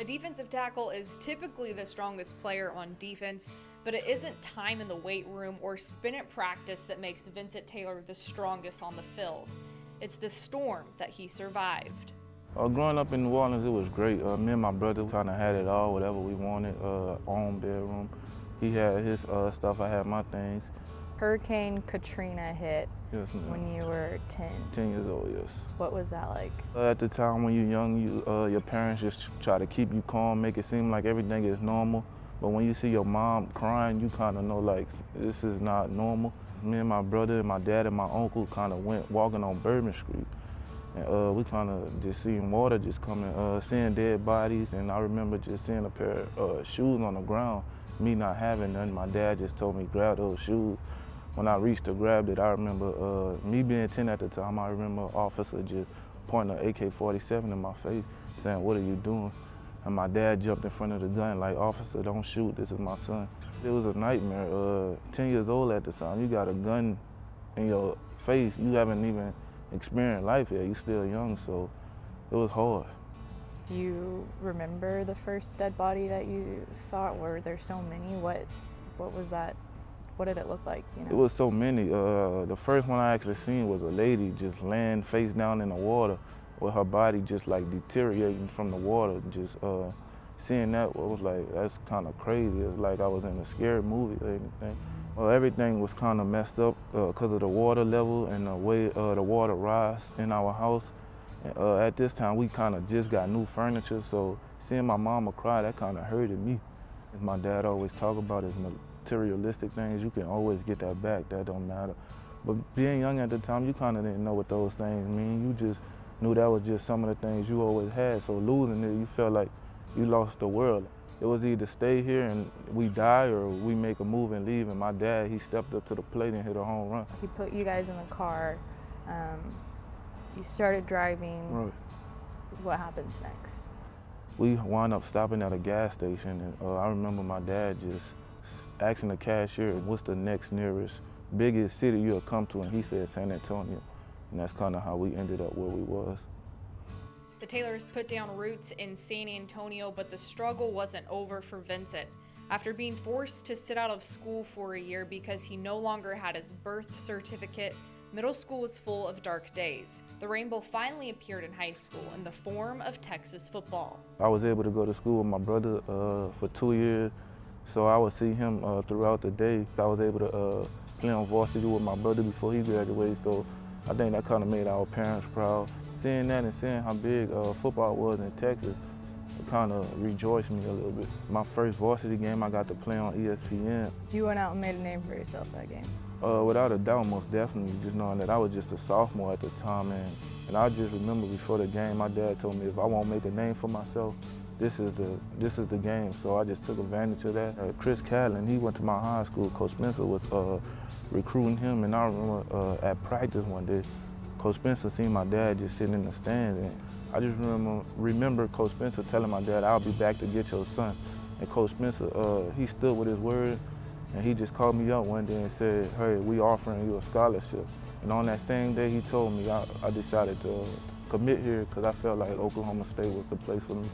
A defensive tackle is typically the strongest player on defense, but it isn't time in the weight room or spin at practice that makes Vincent Taylor the strongest on the field. It's the storm that he survived. Growing up in New Orleans, it was great. Me and my brother kind of had it all, whatever we wanted, own bedroom. He had his stuff, I had my things. Hurricane Katrina hit Yes, when you were 10. 10 years old, yes. What was that like? At the time when you're young, your parents just try to keep you calm, make it seem like everything is normal. But when you see your mom crying, you kind of know like this is not normal. Me and my brother and my dad and my uncle kind of went walking on Bourbon Street. And we kind of just seeing water just coming, seeing dead bodies. And I remember just seeing a pair of shoes on the ground, me not having none. My dad just told me, grab those shoes. When I reached to grab it, I remember me being 10 at the time, I remember an officer just pointing an AK-47 in my face, saying, what are you doing? And my dad jumped in front of the gun like, officer, don't shoot, this is my son. It was a nightmare. 10 years old at the time, you got a gun in your face. You haven't even experienced life yet, you're still young, so it was hard. Do you remember the first dead body that you saw? Were there so many? What was that? What did it look like? You know? It was so many. The first one I actually seen was a lady just laying face down in the water with her body just like deteriorating from the water. Just seeing that was like, that's kind of crazy. It's like I was in a scary movie or anything. Everything was kind of messed up because of the water level and the way the water rise in our house. At this time, we kind of just got new furniture, so seeing my mama cry, that kind of hurted me. As my dad always talk about is materialistic things, you can always get that back, that don't matter. But being young at the time, you kind of didn't know what those things mean. You just knew that was just some of the things you always had, so losing it, you felt like you lost the world. It was either stay here and we die or we make a move and leave, and my dad, he stepped up to the plate and hit a home run. He put you guys in the car, you started driving. Right. What happens next? We wound up stopping at a gas station, and I remember my dad just asking the cashier, what's the next nearest, biggest city you'll come to, and he said San Antonio. And that's kind of how we ended up where we was. The Taylors put down roots in San Antonio, but the struggle wasn't over for Vincent. After being forced to sit out of school for a year because he no longer had his birth certificate, middle school was full of dark days. The rainbow finally appeared in high school in the form of Texas football. I was able to go to school with my brother for 2 years, so I would see him throughout the day. I was able to play on varsity with my brother before he graduated, so I think that kind of made our parents proud. Seeing that and seeing how big football was in Texas, it kind of rejoiced me a little bit. My first varsity game, I got to play on ESPN. You went out and made a name for yourself that game. Without a doubt, most definitely, just knowing that I was just a sophomore at the time. And I just remember before the game, my dad told me if I want to make a name for myself, this is the game. So I just took advantage of that. Chris Catlin, he went to my high school. Coach Spencer was recruiting him, and I remember at practice one day, Coach Spencer seen my dad just sitting in the stands, and I just remember Coach Spencer telling my dad, I'll be back to get your son. And Coach Spencer, he stood with his word, and he just called me up one day and said, hey, we offering you a scholarship. And on that same day he told me, I decided to commit here because I felt like Oklahoma State was the place for me.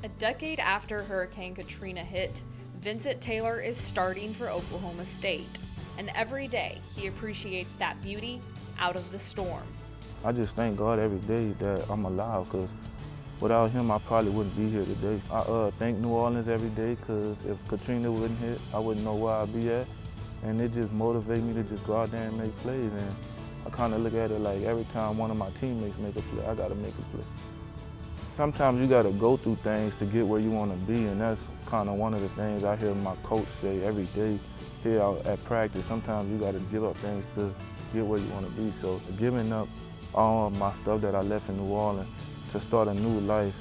A decade after Hurricane Katrina hit, Vincent Taylor is starting for Oklahoma State. And every day he appreciates that beauty out of the storm. I just thank God every day that I'm alive, because without him, I probably wouldn't be here today. I thank New Orleans every day, because if Katrina wouldn't hit, I wouldn't know where I'd be at. And it just motivates me to just go out there and make plays. And I kind of look at it like every time one of my teammates make a play, I got to make a play. Sometimes you got to go through things to get where you want to be, and that's kind of one of the things I hear my coach say every day here out at practice. Sometimes you got to give up things to get where you want to be. So giving up all my stuff that I left in New Orleans to start a new life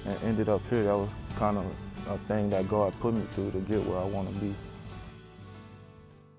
and ended up here, that was kind of a thing that God put me through to get where I want to be.